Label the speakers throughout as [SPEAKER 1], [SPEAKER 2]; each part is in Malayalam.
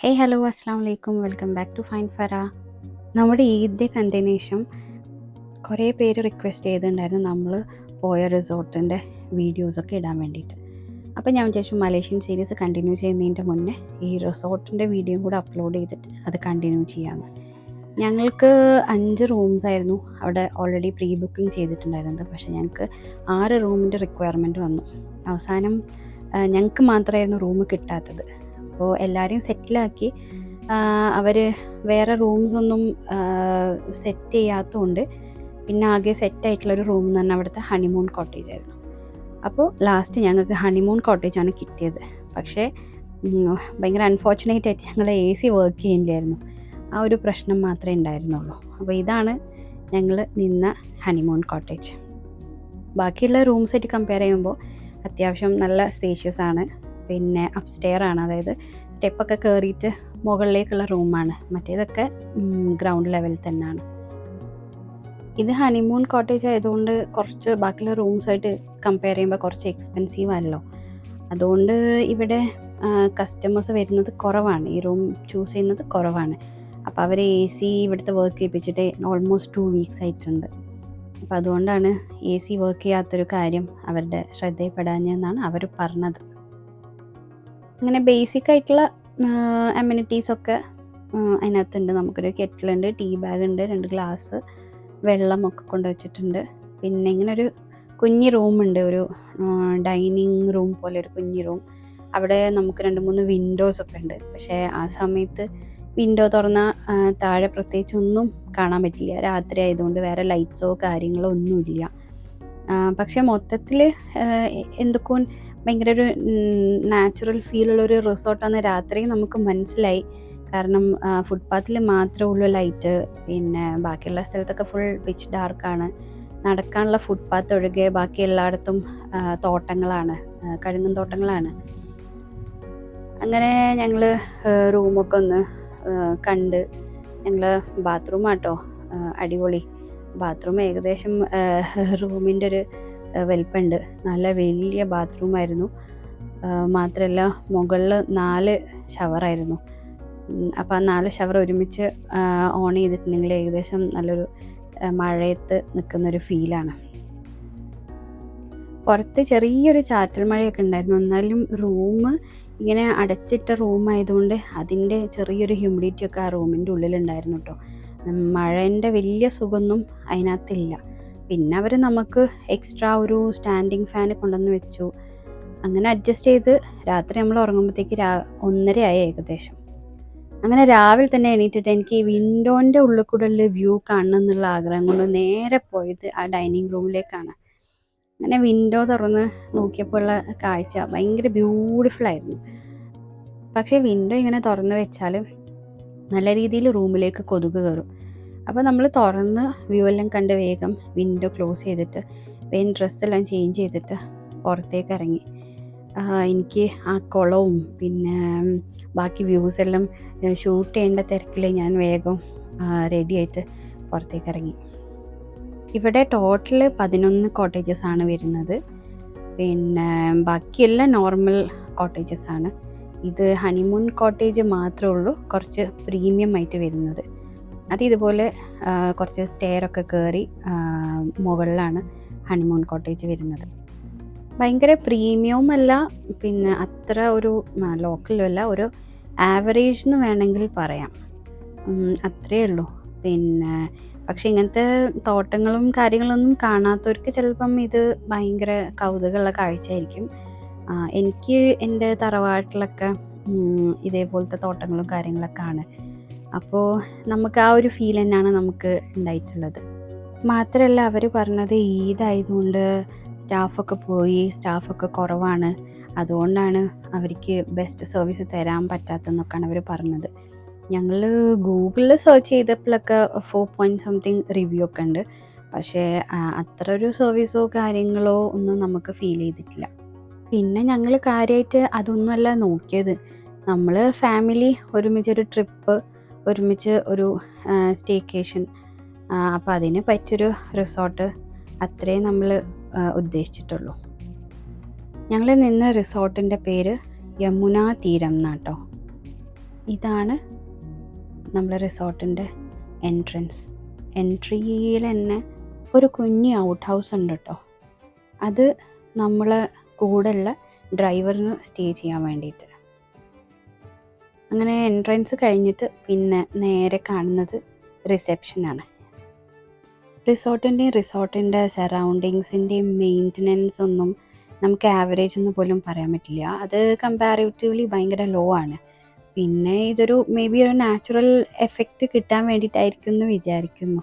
[SPEAKER 1] ഹലോ അസ്സാം വലൈക്കും, welcome back to fine Farah. നമ്മുടെ ഈദിൻ്റെ കണ്ടിന്യൂഷൻ കുറേ പേര് റിക്വസ്റ്റ് ചെയ്തിട്ടുണ്ടായിരുന്നു നമ്മൾ പോയ റിസോർട്ടിൻ്റെ വീഡിയോസൊക്കെ ഇടാൻ വേണ്ടിയിട്ട്. അപ്പോൾ ഞാൻ വിചാരിച്ചു മലേഷ്യൻ സീരീസ് കണ്ടിന്യൂ ചെയ്യുന്നതിൻ്റെ മുന്നേ ഈ റിസോർട്ടിൻ്റെ വീഡിയോയും കൂടെ അപ്ലോഡ് ചെയ്തിട്ട് അത് കണ്ടിന്യൂ ചെയ്യാമെന്ന്. ഞങ്ങൾക്ക് 5 റൂംസായിരുന്നു അവിടെ ഓൾറെഡി പ്രീ ബുക്കിംഗ് ചെയ്തിട്ടുണ്ടായിരുന്നത്. പക്ഷേ ഞങ്ങൾക്ക് 6 റൂമിൻ്റെ റിക്വയർമെൻറ്റ് വന്നു. അവസാനം ഞങ്ങൾക്ക് മാത്രമായിരുന്നു റൂം കിട്ടാത്തത്. അപ്പോൾ എല്ലാവരെയും സെറ്റിലാക്കി അവർ വേറെ റൂംസൊന്നും സെറ്റ് ചെയ്യാത്തതുകൊണ്ട് പിന്നെ ആകെ സെറ്റായിട്ടുള്ളൊരു റൂം എന്ന് പറഞ്ഞാൽ അവിടുത്തെ ഹണിമൂൺ കോട്ടേജ് ആയിരുന്നു. അപ്പോൾ ലാസ്റ്റ് ഞങ്ങൾക്ക് ഹണിമൂൺ കോട്ടേജാണ് കിട്ടിയത്. പക്ഷേ ഭയങ്കര അൺഫോർച്ചുനേറ്റ് ആയിട്ട് ഞങ്ങൾ AC വർക്ക് ചെയ്യില്ലായിരുന്നു. ആ ഒരു പ്രശ്നം മാത്രമേ ഉണ്ടായിരുന്നുള്ളൂ. അപ്പോൾ ഇതാണ് ഞങ്ങൾ നിന്ന ഹണിമൂൺ കോട്ടേജ്. ബാക്കിയുള്ള റൂംസായിട്ട് കമ്പയർ ചെയ്യുമ്പോൾ അത്യാവശ്യം നല്ല സ്പേഷ്യസ് ആണ്. പിന്നെ അപ്സ്റ്റെയർ ആണ്, അതായത് സ്റ്റെപ്പൊക്കെ കയറിയിട്ട് മുകളിലേക്കുള്ള റൂമാണ്. മറ്റേതൊക്കെ ഗ്രൗണ്ട് ലെവലിൽ തന്നെയാണ്. ഇത് ഹണിമൂൺ കോട്ടേജ് ആയതുകൊണ്ട് കുറച്ച് ബാക്കിയുള്ള റൂംസായിട്ട് കമ്പയർ ചെയ്യുമ്പോൾ കുറച്ച് എക്സ്പെൻസീവ് ആണല്ലോ. അതുകൊണ്ട് ഇവിടെ കസ്റ്റമേഴ്സ് വരുന്നത് കുറവാണ്, ഈ റൂം ചൂസ് ചെയ്യുന്നത് കുറവാണ്. അപ്പോൾ അവർ AC ഇവിടുത്തെ വർക്ക് ചെയ്യിപ്പിച്ചിട്ട് ഓൾമോസ്റ്റ് 2 വീക്സ് ആയിട്ടുണ്ട്. അപ്പോൾ അതുകൊണ്ടാണ് AC വർക്ക് ചെയ്യാത്തൊരു കാര്യം അവരുടെ ശ്രദ്ധയിൽപ്പെടാഞ്ഞെന്നാണ് അവർ പറഞ്ഞത്. അങ്ങനെ ബേസിക് ആയിട്ടുള്ള അമ്യൂണിറ്റീസൊക്കെ അതിനകത്തുണ്ട്. നമുക്കൊരു കെറ്റിലുണ്ട്, ടീ ബാഗ് ഉണ്ട്, 2 ഗ്ലാസ് വെള്ളമൊക്കെ കൊണ്ടുവച്ചിട്ടുണ്ട്. പിന്നെ ഇങ്ങനെ ഒരു കുഞ്ഞി റൂമുണ്ട്, ഒരു ഡൈനിങ് റൂം പോലെ ഒരു കുഞ്ഞി റൂം. അവിടെ നമുക്ക് 2-3 വിൻഡോസൊക്കെ ഉണ്ട്. പക്ഷേ ആ സമയത്ത് വിൻഡോ തുറന്നാൽ താഴെ പ്രത്യേകിച്ച് ഒന്നും കാണാൻ പറ്റില്ല. രാത്രി ആയതുകൊണ്ട് വേറെ ലൈറ്റ്സോ കാര്യങ്ങളോ ഒന്നുമില്ല. പക്ഷേ മൊത്തത്തിൽ എന്തൊക്കെ ഭയങ്കര ഒരു നാച്ചുറൽ ഫീലുള്ളൊരു റിസോർട്ടാണ് രാത്രി നമുക്ക് മനസ്സിലായി. കാരണം ഫുട്പാത്തിൽ മാത്രമേ ഉള്ളൂ ലൈറ്റ്. പിന്നെ ബാക്കിയുള്ള സ്ഥലത്തൊക്കെ ഫുൾ പിച്ച് ഡാർക്കാണ്. നടക്കാനുള്ള ഫുട്പാത്ത് ഒഴികെ ബാക്കി എല്ലായിടത്തും തോട്ടങ്ങളാണ്, കഴുങ്ങൻ തോട്ടങ്ങളാണ്. അങ്ങനെ ഞങ്ങൾ റൂമൊക്കെ ഒന്ന് കണ്ട് ഞങ്ങൾ ബാത്റൂം ആട്ടോ അടിപൊളി ബാത്റൂം. ഏകദേശം റൂമിൻ്റെ ഒരു വലിപ്പമുണ്ട്. നല്ല വലിയ ബാത്റൂമായിരുന്നു. മാത്രമല്ല മുകളിൽ 4 ഷവറായിരുന്നു. അപ്പോൾ ആ 4 ഷവർ ഒരുമിച്ച് ഓൺ ചെയ്തിട്ടുണ്ടെങ്കിൽ ഏകദേശം നല്ലൊരു മഴയത്ത് നിൽക്കുന്നൊരു ഫീലാണ്. പുറത്ത് ചെറിയൊരു ചാറ്റൽ മഴയൊക്കെ ഉണ്ടായിരുന്നു. എന്നാലും റൂം ഇങ്ങനെ അടച്ചിട്ട റൂമായതുകൊണ്ട് അതിൻ്റെ ചെറിയൊരു ഹ്യൂമിഡിറ്റിയൊക്കെ ആ റൂമിൻ്റെ ഉള്ളിലുണ്ടായിരുന്നു കേട്ടോ. മഴേൻ്റെ വലിയ സുഖമൊന്നും അതിനകത്തില്ല. പിന്നെ അവർ നമുക്ക് എക്സ്ട്രാ ഒരു സ്റ്റാൻഡിങ് ഫാൻ കൊണ്ടുവന്ന് വെച്ചു. അങ്ങനെ അഡ്ജസ്റ്റ് ചെയ്ത് രാത്രി നമ്മൾ ഉറങ്ങുമ്പോഴത്തേക്ക് 1:30 ആയി ഏകദേശം. അങ്ങനെ രാവിലെ തന്നെ എണീറ്റിട്ട് എനിക്ക് ഈ വിൻഡോൻ്റെ ഉള്ളിൽ കൂടെ വ്യൂ കാണണം എന്നുള്ള ആഗ്രഹം കൊണ്ട് നേരെ പോയത് ആ ഡൈനിങ് റൂമിലേക്കാണ്. അങ്ങനെ വിൻഡോ തുറന്ന് നോക്കിയപ്പോൾ ഉള്ള കാഴ്ച ഭയങ്കര ബ്യൂട്ടിഫുള്ളായിരുന്നു. പക്ഷേ വിൻഡോ ഇങ്ങനെ തുറന്ന് വെച്ചാൽ നല്ല രീതിയിൽ റൂമിലേക്ക് കൊതുക് കയറും. അപ്പോൾ നമ്മൾ തുറന്ന് വ്യൂ എല്ലാം കണ്ട് വേഗം വിൻഡോ ക്ലോസ് ചെയ്തിട്ട് വേഗം ഡ്രസ്സെല്ലാം ചേഞ്ച് ചെയ്തിട്ട് പുറത്തേക്ക് ഇറങ്ങി. എനിക്ക് ആ കുളവും പിന്നെ ബാക്കി വ്യൂസ് എല്ലാം ഷൂട്ട് ചെയ്യേണ്ട തിരക്കിൽ ഞാൻ വേഗം റെഡി ആയിട്ട് പുറത്തേക്ക് ഇറങ്ങി. ഇവിടെ ടോട്ടൽ 11 കോട്ടേജസ് ആണ് വരുന്നത്. പിന്നെ ബാക്കിയെല്ലാം നോർമൽ കോട്ടേജസ് ആണ്. ഇത് ഹണിമൂൺ കോട്ടേജ് മാത്രമേ ഉള്ളൂ കുറച്ച് പ്രീമിയം ആയിട്ട് വരുന്നത്. അത് ഇതുപോലെ കുറച്ച് സ്റ്റെയറൊക്കെ കയറി മുകളിലാണ് ഹണിമൂൺ കോട്ടേജ് വരുന്നത്. ഭയങ്കര പ്രീമിയവും അല്ല, പിന്നെ അത്ര ഒരു ലോക്കലും അല്ല, ഒരു ആവറേജ് എന്ന് വേണമെങ്കിൽ പറയാം. അത്രയേ ഉള്ളൂ. പിന്നെ പക്ഷെ ഇങ്ങനത്തെ തോട്ടങ്ങളും കാര്യങ്ങളൊന്നും കാണാത്തവർക്ക് ചിലപ്പം ഇത് ഭയങ്കര കൗതുകമുള്ള കാഴ്ചയായിരിക്കും. എനിക്ക് എൻ്റെ തറവാട്ടിലൊക്കെ ഇതേപോലത്തെ തോട്ടങ്ങളും കാര്യങ്ങളൊക്കെ ആണ്. അപ്പോൾ നമുക്ക് ആ ഒരു ഫീൽ തന്നെയാണ് നമുക്ക് ഉണ്ടായിട്ടുള്ളത്. മാത്രമല്ല അവർ പറഞ്ഞത് ഈദായതുകൊണ്ട് സ്റ്റാഫൊക്കെ കുറവാണ്, അതുകൊണ്ടാണ് അവർക്ക് ബെസ്റ്റ് സർവീസ് തരാൻ പറ്റാത്തതെന്നൊക്കെയാണ് അവർ പറഞ്ഞത്. ഞങ്ങൾ ഗൂഗിളിൽ സെർച്ച് ചെയ്തപ്പോഴൊക്കെ 4.something റിവ്യൂ ഒക്കെ ഉണ്ട്. പക്ഷേ അത്ര ഒരു സർവീസോ കാര്യങ്ങളോ ഒന്നും നമുക്ക് ഫീൽ ചെയ്തിട്ടില്ല. പിന്നെ ഞങ്ങൾ കാര്യമായിട്ട് അതൊന്നുമല്ല നോക്കിയത്. നമ്മൾ ഫാമിലി ഒരുമിച്ചൊരു ട്രിപ്പ്, ഒരുമിച്ച് ഒരു സ്റ്റേക്കേഷൻ, അപ്പോൾ അതിന് പറ്റിയൊരു റിസോർട്ട്, അത്രയും നമ്മൾ ഉദ്ദേശിച്ചിട്ടുള്ളൂ. ഞങ്ങൾ നിന്ന റിസോർട്ടിൻ്റെ പേര് യമുന തീരം എന്നാട്ടോ. ഇതാണ് നമ്മുടെ റിസോർട്ടിൻ്റെ എൻട്രൻസ്. എൻട്രിയിൽ തന്നെ ഒരു കുഞ്ഞ് ഔട്ട് ഹൗസ് ഉണ്ട് കേട്ടോ. അത് നമ്മളെ കൂടെയുള്ള ഡ്രൈവറിന് സ്റ്റേ ചെയ്യാൻ വേണ്ടിയിട്ട്. അങ്ങനെ എൻട്രൻസ് കഴിഞ്ഞിട്ട് പിന്നെ നേരെ കാണുന്നത് റിസപ്ഷനാണ്. റിസോർട്ടിൻ്റെ സറൗണ്ടിങ്സിൻ്റെയും മെയിൻ്റനൻസ് ഒന്നും നമുക്ക് ആവറേജ് എന്ന് പോലും പറയാൻ പറ്റില്ല. അത് കമ്പാരിറ്റീവ്ലി ഭയങ്കര ലോ ആണ്. പിന്നെ ഇതൊരു മേ ബി ഒരു നാച്ചുറൽ എഫക്റ്റ് കിട്ടാൻ വേണ്ടിയിട്ടായിരിക്കും എന്ന് വിചാരിക്കുന്നു.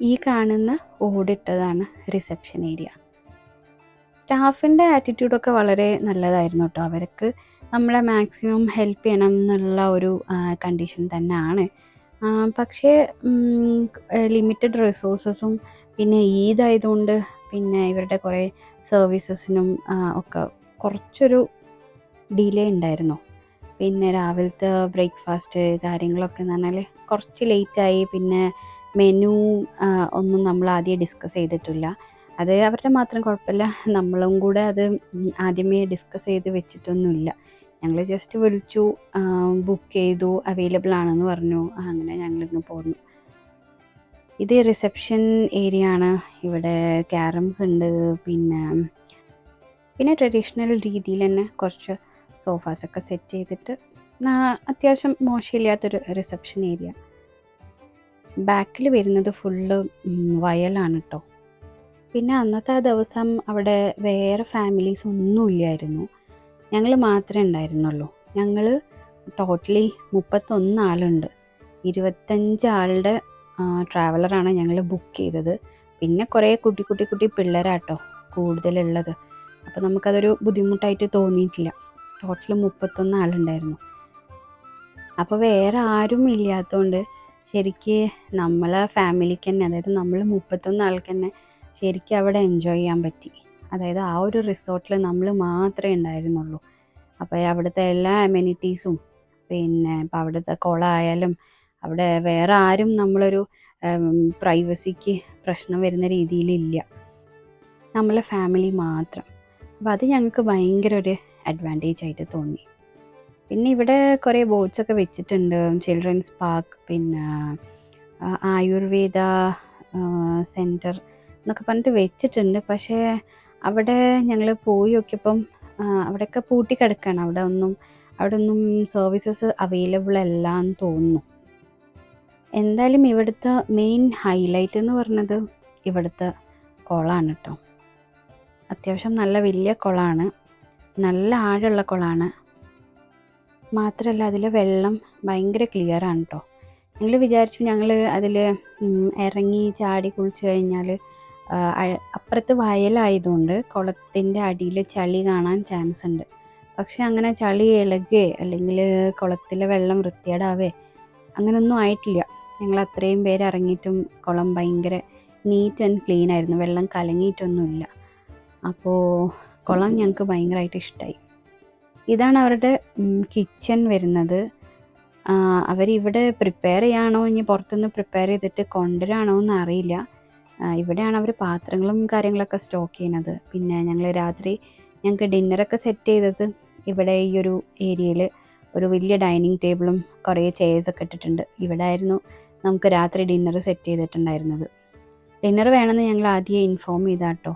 [SPEAKER 1] ഈ കാണുന്ന ഓടിട്ടതാണ് റിസപ്ഷൻ ഏരിയ. സ്റ്റാഫിൻ്റെ ആറ്റിറ്റ്യൂഡൊക്കെ വളരെ നല്ലതായിരുന്നു കേട്ടോ. അവർക്ക് നമ്മളെ മാക്സിമം ഹെൽപ്പ് ചെയ്യണം എന്നുള്ള ഒരു കണ്ടീഷൻ തന്നെയാണ്. പക്ഷേ ലിമിറ്റഡ് റിസോഴ്സസും പിന്നെ ഈദായതുകൊണ്ട് പിന്നെ ഇവരുടെ കുറേ സർവീസസിനും ഒക്കെ കുറച്ചൊരു ഡിലേ ഉണ്ടായിരുന്നു. പിന്നെ രാവിലത്തെ ബ്രേക്ക്ഫാസ്റ്റ് കാര്യങ്ങളൊക്കെ എന്ന് പറഞ്ഞാൽ കുറച്ച് ലേറ്റായി. പിന്നെ മെനു ഒന്നും നമ്മൾ ആദ്യം ഡിസ്കസ് ചെയ്തിട്ടില്ല. അത് അവരുടെ മാത്രം കുഴപ്പമില്ല, നമ്മളും കൂടെ അത് ആദ്യമേ ഡിസ്കസ് ചെയ്ത് വെച്ചിട്ടൊന്നുമില്ല. ഞങ്ങൾ ജസ്റ്റ് വിളിച്ചു, ബുക്ക് ചെയ്തു, അവൈലബിൾ ആണെന്ന് പറഞ്ഞു. അങ്ങനെ ഞങ്ങളിന്ന് പോന്നു. ഇത് റിസപ്ഷൻ ഏരിയ ആണ്. ഇവിടെ ക്യാരംസ് ഉണ്ട്. പിന്നെ ട്രഡീഷണൽ രീതിയിൽ തന്നെ കുറച്ച് സോഫാസൊക്കെ സെറ്റ് ചെയ്തിട്ട് അത്യാവശ്യം മോശമില്ലാത്തൊരു റിസപ്ഷൻ ഏരിയ. ബാക്കിൽ വരുന്നത് ഫുള്ള് വയലാണ് കേട്ടോ. പിന്നെ അന്നത്തെ ആ ദിവസം അവിടെ വേറെ ഫാമിലീസ് ഒന്നും ഇല്ലായിരുന്നു. ഞങ്ങൾ മാത്രമേ ഉണ്ടായിരുന്നുള്ളൂ. ഞങ്ങൾ ടോട്ടലി 31 ആളുണ്ട്. 25 ആളുടെ ട്രാവലറാണ് ഞങ്ങൾ ബുക്ക് ചെയ്തത്. പിന്നെ കുറേ കുട്ടി പിള്ളേരാട്ടോ കൂടുതലുള്ളത്. അപ്പോൾ നമുക്കതൊരു ബുദ്ധിമുട്ടായിട്ട് തോന്നിയിട്ടില്ല. ടോട്ടൽ 31 ആളുണ്ടായിരുന്നു. അപ്പോൾ വേറെ ആരും ഇല്ലാത്തതുകൊണ്ട് ശരിക്ക് നമ്മളെ ഫാമിലിക്ക് തന്നെ, അതായത് നമ്മൾ 31 ആൾക്ക് തന്നെ ശരിക്കും അവിടെ എൻജോയ് ചെയ്യാൻ പറ്റി. അതായത് ആ ഒരു റിസോർട്ടിൽ നമ്മൾ മാത്രമേ ഉണ്ടായിരുന്നുള്ളൂ. അപ്പോൾ അവിടുത്തെ എല്ലാ അമ്യൂണിറ്റീസും പിന്നെ ഇപ്പോൾ അവിടുത്തെ കുളമായാലും അവിടെ വേറെ ആരും നമ്മളൊരു പ്രൈവസിക്ക് പ്രശ്നം വരുന്ന രീതിയിലില്ല. നമ്മളെ ഫാമിലി മാത്രം. അപ്പോൾ അത് ഞങ്ങൾക്ക് ഭയങ്കര ഒരു അഡ്വാൻറ്റേജ് ആയിട്ട് തോന്നി. പിന്നെ ഇവിടെ കുറേ ബോട്ട്സൊക്കെ വെച്ചിട്ടുണ്ട്. ചിൽഡ്രൻസ് പാർക്ക്, പിന്നെ ആയുർവേദ സെൻറ്റർ എന്നൊക്കെ പറഞ്ഞിട്ട് വെച്ചിട്ടുണ്ട്. പക്ഷേ അവിടെ ഞങ്ങൾ പോയി നോക്കിയപ്പം അവിടെയൊക്കെ പൂട്ടിക്കിടക്കുകയാണ്. അവിടെ ഒന്നും സർവീസസ് അവൈലബിൾ അല്ല എന്ന് തോന്നുന്നു. എന്തായാലും ഇവിടുത്തെ മെയിൻ ഹൈലൈറ്റ് എന്ന് പറഞ്ഞത് ഇവിടുത്തെ കുളമാണ് കേട്ടോ. അത്യാവശ്യം നല്ല വലിയ കുളമാണ്, നല്ല ആഴമുള്ള കുളമാണ്. മാത്രമല്ല അതിലെ വെള്ളം ഭയങ്കര ക്ലിയർ ആണ് കേട്ടോ. ഞങ്ങൾ വിചാരിച്ചു ഞങ്ങൾ അതിൽ ഇറങ്ങി ചാടി കുളിച്ച് കഴിഞ്ഞാൽ അപ്പുറത്ത് വയലായതുകൊണ്ട് കുളത്തിൻ്റെ അടിയിൽ ചളി കാണാൻ ചാൻസ് ഉണ്ട്. പക്ഷെ അങ്ങനെ ചളി ഇളകുകയോ അല്ലെങ്കിൽ കുളത്തിലെ വെള്ളം വൃത്തികേടാവേ അങ്ങനെയൊന്നും ആയിട്ടില്ല. ഞങ്ങൾ അത്രയും പേര് ഇറങ്ങിയിട്ടും കുളം ഭയങ്കര നീറ്റ് ആൻഡ് ക്ലീൻ ആയിരുന്നു. വെള്ളം കലങ്ങിയിട്ടൊന്നുമില്ല. അപ്പോൾ കുളം ഞങ്ങൾക്ക് ഭയങ്കരമായിട്ട് ഇഷ്ടമായി. ഇതാണ് അവരുടെ കിച്ചൺ വരുന്നത്. അവരിവിടെ പ്രിപ്പയർ ചെയ്യാണോ ഇനി പുറത്തുനിന്ന് പ്രിപ്പയർ ചെയ്തിട്ട് കൊണ്ടുവരാണോ എന്ന് അറിയില്ല. ഇവിടെയാണ് അവർ പാത്രങ്ങളും കാര്യങ്ങളൊക്കെ സ്റ്റോക്ക് ചെയ്യുന്നത്. പിന്നെ ഞങ്ങൾ രാത്രി ഞങ്ങൾക്ക് ഡിന്നറൊക്കെ സെറ്റ് ചെയ്തത് ഇവിടെ ഈ ഒരു ഏരിയയിൽ ഒരു വലിയ ഡൈനിങ് ടേബിളും കുറേ ചെയർസൊക്കെ ഇട്ടിട്ടുണ്ട്. ഇവിടെ ആയിരുന്നു നമുക്ക് രാത്രി ഡിന്നർ സെറ്റ് ചെയ്തിട്ടുണ്ടായിരുന്നത്. ഡിന്നർ വേണമെന്ന് ഞങ്ങൾ ആദ്യം ഇൻഫോം ചെയ്താട്ടോ.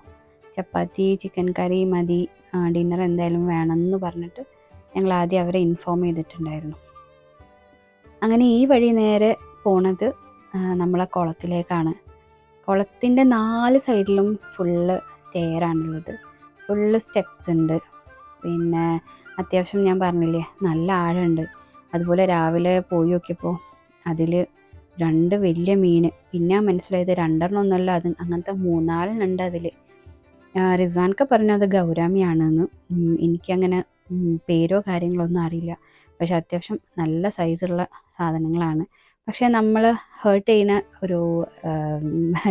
[SPEAKER 1] ചപ്പാത്തി ചിക്കൻ കറി മതി, ഡിന്നർ എന്തായാലും വേണമെന്ന് പറഞ്ഞിട്ട് ഞങ്ങൾ ആദ്യം അവരെ ഇൻഫോം ചെയ്തിട്ടുണ്ടായിരുന്നു. അങ്ങനെ ഈ വഴി നേരെ പോണത് നമ്മളെ കുളത്തിലേക്കാണ്. കുളത്തിൻ്റെ 4 സൈഡിലും ഫുള്ള് സ്റ്റെയറാണുള്ളത്. ഫുള്ള് സ്റ്റെപ്സ് ഉണ്ട്. പിന്നെ അത്യാവശ്യം ഞാൻ പറഞ്ഞില്ലേ നല്ല ആഴമുണ്ട്. അതുപോലെ രാവിലെ പോയി നോക്കിയപ്പോൾ അതിൽ 2 വലിയ മീൻ. പിന്നെ മനസ്സിലായത് 2 ഒന്നുമല്ല, അത് അങ്ങനത്തെ 3-4 ഉണ്ട് അതിൽ. റിസ്വാനൊക്കെ പറഞ്ഞു അത് ഗൗരാമിയാണെന്ന്. എനിക്കങ്ങനെ പേരോ കാര്യങ്ങളോ ഒന്നും അറിയില്ല. പക്ഷെ അത്യാവശ്യം നല്ല സൈസുള്ള സാധനങ്ങളാണ്. പക്ഷേ നമ്മൾ ഹേർട്ട് ചെയ്യുന്ന ഒരു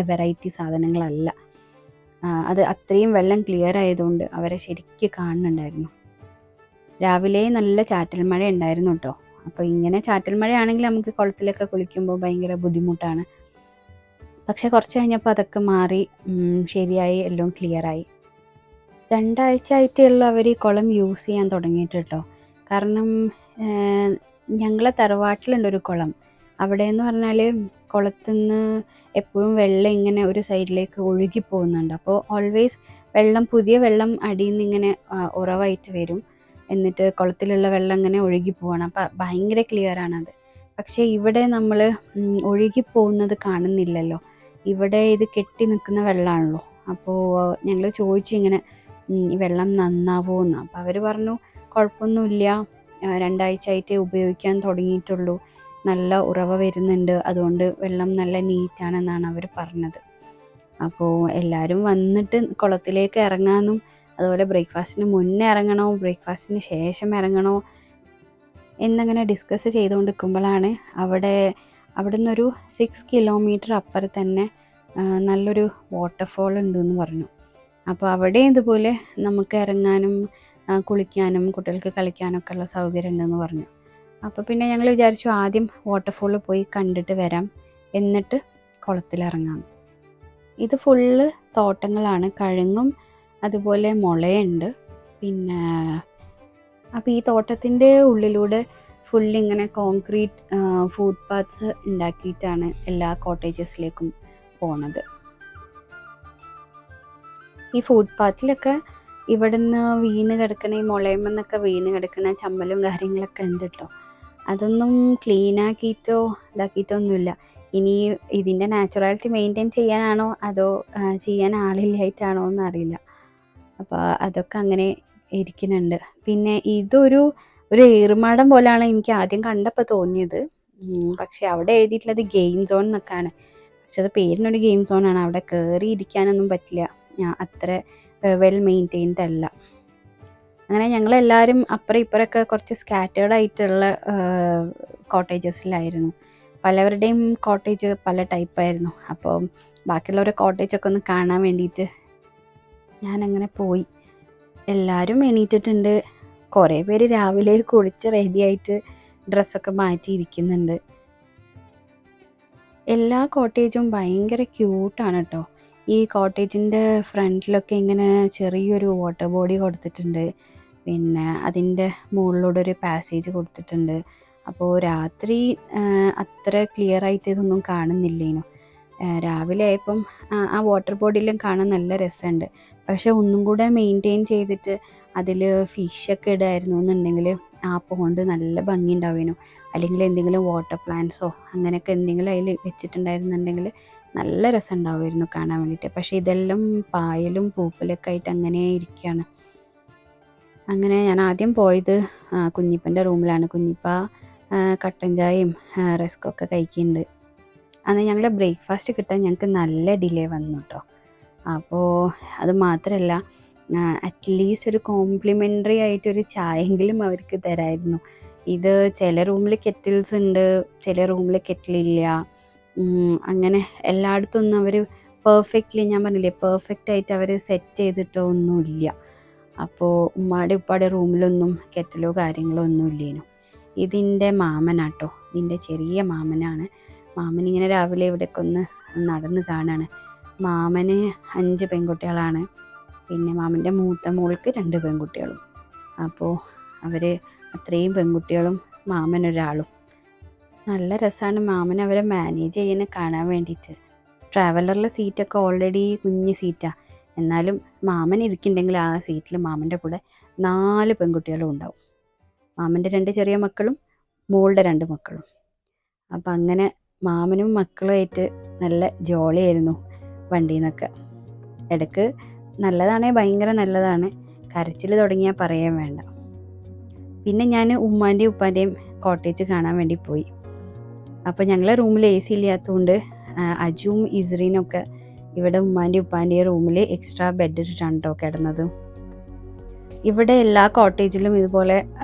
[SPEAKER 1] വെറൈറ്റി സാധനങ്ങളല്ല. അത് അത്രയും വെള്ളം ക്ലിയർ ആയതുകൊണ്ട് അവരെ ശരിക്കും കാണുന്നുണ്ടായിരുന്നു. രാവിലെ നല്ല ചാറ്റൽ മഴ ഉണ്ടായിരുന്നു കേട്ടോ. അപ്പോൾ ഇങ്ങനെ ചാറ്റൽ മഴയാണെങ്കിൽ നമുക്ക് കുളത്തിലൊക്കെ കുളിക്കുമ്പോൾ ഭയങ്കര ബുദ്ധിമുട്ടാണ്. പക്ഷെ കുറച്ച് കഴിഞ്ഞപ്പോൾ അതൊക്കെ മാറി ശരിയായി, എല്ലാം ക്ലിയറായി. 2 ആഴ്ച ആയിട്ടേ ഉള്ളൂ അവർ ഈ കുളം യൂസ് ചെയ്യാൻ തുടങ്ങിയിട്ട് കേട്ടോ. കാരണം ഞങ്ങളെ തറവാട്ടിലുണ്ടൊരു കുളം. അവിടെയെന്ന് പറഞ്ഞാൽ കുളത്തുനിന്ന് എപ്പോഴും വെള്ളം ഇങ്ങനെ ഒരു സൈഡിലേക്ക് ഒഴുകി പോകുന്നുണ്ട്. അപ്പോൾ ഓൾവേസ് പുതിയ വെള്ളം അടിയിൽ നിന്ന് ഇങ്ങനെ ഉറവായിട്ട് വരും. എന്നിട്ട് കുളത്തിലുള്ള വെള്ളം ഇങ്ങനെ ഒഴുകി പോവാണ്. അപ്പം ഭയങ്കര ക്ലിയർ ആണത്. പക്ഷേ ഇവിടെ നമ്മൾ ഒഴുകി പോകുന്നത് കാണുന്നില്ലല്ലോ. ഇവിടെ ഇത് കെട്ടി നിൽക്കുന്ന വെള്ളമാണല്ലോ. അപ്പോൾ ഞങ്ങൾ ചോദിച്ചു ഇങ്ങനെ ഈ വെള്ളം നന്നാവുമോ എന്ന്. അപ്പോൾ അവർ പറഞ്ഞു കുഴപ്പമൊന്നുമില്ല, 2 ആഴ്ചയായിട്ട് ഉപയോഗിക്കാൻ തുടങ്ങിയിട്ടുള്ളൂ, നല്ല ഉറവ വരുന്നുണ്ട്, അതുകൊണ്ട് വെള്ളം നല്ല നീറ്റാണെന്നാണ് അവർ പറഞ്ഞത്. അപ്പോൾ എല്ലാവരും വന്നിട്ട് കുളത്തിലേക്ക് ഇറങ്ങാമെന്നും അതുപോലെ ബ്രേക്ക്ഫാസ്റ്റിന് മുന്നേ ഇറങ്ങണോ ബ്രേക്ക്ഫാസ്റ്റിന് ശേഷം ഇറങ്ങണോ എന്നങ്ങനെ ഡിസ്കസ് ചെയ്തുകൊണ്ടിരിക്കുമ്പോഴാണ് അവിടെ നിന്നൊരു 6 കിലോമീറ്റർ അപ്പുറത്ത് തന്നെ നല്ലൊരു വാട്ടർഫോൾ ഉണ്ടെന്ന് പറഞ്ഞു. അപ്പോൾ അവിടെ ഇതുപോലെ നമുക്ക് ഇറങ്ങാനും കുളിക്കാനും കുട്ടികൾക്ക് കളിക്കാനൊക്കെ ഉള്ള സൗകര്യം ഉണ്ടെന്ന് പറഞ്ഞു. അപ്പോൾ പിന്നെ ഞങ്ങൾ വിചാരിച്ചു ആദ്യം വാട്ടർഫോളിൽ പോയി കണ്ടിട്ട് വരാം, എന്നിട്ട് കുളത്തിലിറങ്ങാം. ഇത് ഫുള്ള് തോട്ടങ്ങളാണ്, കഴുങ്ങും അതുപോലെ മുളയുണ്ട്. പിന്നെ അപ്പോൾ ഈ തോട്ടത്തിൻ്റെ ഉള്ളിലൂടെ ഫുള്ളിങ്ങനെ കോൺക്രീറ്റ് ഫുട് പാത്ത്സ് ഉണ്ടാക്കിയിട്ടാണ് എല്ലാ കോട്ടേജസിലേക്കും പോണത്. ഈ ഫുട് പാത്തിലൊക്കെ ഇവിടുന്ന് വീണ് കിടക്കണ ഈ മുളയമെന്നൊക്കെ വീണ് കിടക്കണ ചമ്മലും കാര്യങ്ങളൊക്കെ ഉണ്ട് കേട്ടോ. അതൊന്നും ക്ലീൻ ആക്കിയിട്ടോ ഇതാക്കിയിട്ടൊന്നുമില്ല. ഇനി ഇതിൻ്റെ നാച്ചുറാലിറ്റി മെയിൻറ്റെയിൻ ചെയ്യാനാണോ അതോ ചെയ്യാൻ ആളില്ലായിട്ടാണോ എന്നറിയില്ല. അപ്പോൾ അതൊക്കെ അങ്ങനെ ഇരിക്കുന്നുണ്ട്. പിന്നെ ഇതൊരു ഏറുമാടം പോലെയാണ് എനിക്ക് ആദ്യം കണ്ടപ്പോൾ തോന്നിയത്. പക്ഷെ അവിടെ എഴുതിയിട്ടുള്ളത് ഗെയിം സോൺ എന്നൊക്കെയാണ്. പക്ഷെ അത് പേരിനൊരു ഗെയിം സോണാണ്. അവിടെ കയറി ഇരിക്കാനൊന്നും പറ്റില്ല, അത്ര വെൽ മെയിൻറ്റെയിൻഡ് അല്ല. അങ്ങനെ ഞങ്ങളെല്ലാവരും അപ്പുറം ഇപ്പുറമൊക്കെ കുറച്ച് സ്കാറ്റേർഡ് ആയിട്ടുള്ള കോട്ടേജസിലായിരുന്നു. പലവരുടെയും കോട്ടേജ് പല ടൈപ്പായിരുന്നു. അപ്പോൾ ബാക്കിയുള്ളവരുടെ കോട്ടേജൊക്കെ ഒന്ന് കാണാൻ വേണ്ടിയിട്ട് ഞാനങ്ങനെ പോയി. എല്ലാവരും എണീറ്റിട്ടുണ്ട്. കുറേ പേര് രാവിലെ കുളിച്ച് റെഡിയായിട്ട് ഡ്രസ്സൊക്കെ മാറ്റിയിരിക്കുന്നുണ്ട്. എല്ലാ കോട്ടേജും ഭയങ്കര ക്യൂട്ടാണ് കേട്ടോ. ഈ കോട്ടേജിൻ്റെ ഫ്രണ്ടിലൊക്കെ ഇങ്ങനെ ചെറിയൊരു വാട്ടർ ബോഡി കൊടുത്തിട്ടുണ്ട്. പിന്നെ അതിൻ്റെ മുകളിലൂടെ ഒരു പാസേജ് കൊടുത്തിട്ടുണ്ട്. അപ്പോൾ രാത്രി അത്ര ക്ലിയർ ആയിട്ട് ഇതൊന്നും കാണുന്നില്ലേനു. രാവിലെ ആയപ്പം ആ വാട്ടർ ബോഡിയിലും കാണാൻ നല്ല രസമുണ്ട്. പക്ഷെ ഒന്നും കൂടെ മെയിൻറ്റെയിൻ ചെയ്തിട്ട് അതിൽ ഫിഷൊക്കെ ഇടായിരുന്നു എന്നുണ്ടെങ്കിൽ ആ പോണ്ട് നല്ല ഭംഗി ഉണ്ടാവേനു. അല്ലെങ്കിൽ എന്തെങ്കിലും വാട്ടർ പ്ലാന്റ്സോ അങ്ങനെയൊക്കെ എന്തെങ്കിലും അതിൽ വെച്ചിട്ടുണ്ടായിരുന്നുണ്ടെങ്കിൽ നല്ല രസം ഉണ്ടാവുമായിരുന്നു കാണാൻ വേണ്ടിയിട്ട്. പക്ഷേ ഇതെല്ലാം പായലും പൂപ്പലൊക്കെ ആയിട്ട് അങ്ങനെ ഇരിക്കുകയാണ്. അങ്ങനെ ഞാൻ ആദ്യം പോയത് കുഞ്ഞിപ്പൻ്റെ റൂമിലാണ്. കുഞ്ഞിപ്പ കട്ടൻ ചായയും റസ്കൊക്കെ കഴിക്കുന്നുണ്ട്. അന്ന് ഞങ്ങൾ ബ്രേക്ക്ഫാസ്റ്റ് കിട്ടാൻ ഞങ്ങൾക്ക് നല്ല ഡിലേ വന്നു കേട്ടോ. അപ്പോൾ അത് മാത്രമല്ല, അറ്റ്ലീസ്റ്റ് ഒരു കോംപ്ലിമെൻ്ററി ആയിട്ടൊരു ചായയെങ്കിലും അവർക്ക് തരായിരുന്നു. ഇത് ചില റൂമിൽ കെറ്റിൽസ് ഉണ്ട്, ചില റൂമിൽ കെറ്റിലില്ല. അങ്ങനെ എല്ലായിടത്തൊന്നും അവർ പെർഫെക്റ്റ്ലി, ഞാൻ പറഞ്ഞില്ലേ, പെർഫെക്റ്റ് ആയിട്ട് അവർ സെറ്റ് ചെയ്തിട്ടോ ഒന്നുമില്ല. അപ്പോൾ ഉമ്മാടെ ഉപ്പാടെ റൂമിലൊന്നും കെറ്റിലോ കാര്യങ്ങളോ ഒന്നും ഇല്ലേനു. ഇതിൻ്റെ മാമനാട്ടോ, ഇതിൻ്റെ ചെറിയ മാമനാണ്. മാമനിങ്ങനെ രാവിലെ ഇവിടേക്ക് ഒന്ന് നടന്ന് കാണാണ്. മാമന് 5 പെൺകുട്ടികളാണ്. പിന്നെ മാമൻ്റെ മൂത്ത മോൾക്ക് 2 പെൺകുട്ടികളും. അപ്പോൾ അവർ അത്രയും പെൺകുട്ടികളും മാമനൊരാളും. നല്ല രസമാണ് മാമൻ അവരെ മാനേജ് ചെയ്യുന്നത് കാണാൻ വേണ്ടിയിട്ട്. ട്രാവലറിലെ സീറ്റൊക്കെ ഓൾറെഡി കുഞ്ഞ് സീറ്റാണ്. എന്നാലും മാമൻ ഇരിക്കുന്നുണ്ടെങ്കിൽ ആ സീറ്റിൽ മാമൻ്റെ കൂടെ 4 പെൺകുട്ടികളും ഉണ്ടാവും. മാമൻ്റെ 2 ചെറിയ മക്കളും മോളുടെ 2 മക്കളും. അപ്പം അങ്ങനെ മാമനും മക്കളുമായിട്ട് നല്ല ജോളിയായിരുന്നു വണ്ടിയിൽ നിന്നൊക്കെ. ഇടയ്ക്ക് നല്ലതാണേ ഭയങ്കര നല്ലതാണ്, കരച്ചിൽ തുടങ്ങിയാൽ പറയാൻ വേണ്ട. പിന്നെ ഞാൻ ഉമ്മാൻ്റെയും ഉപ്പാൻ്റെയും കോട്ടേജ് കാണാൻ വേണ്ടി പോയി. അപ്പോൾ ഞങ്ങളെ റൂമിൽ AC ഇല്ലാത്തതുകൊണ്ട് അജുവും ഇസ്രീനൊക്കെ ഇവിടെ ഉമ്മാൻ്റെയും ഉപ്പാൻ്റെയും റൂമിൽ എക്സ്ട്രാ ബെഡ് ഇട്ടിട്ടാണ് കേട്ടോ കിടന്നത്. ഇവിടെ എല്ലാ കോട്ടേജിലും ഇതുപോലെ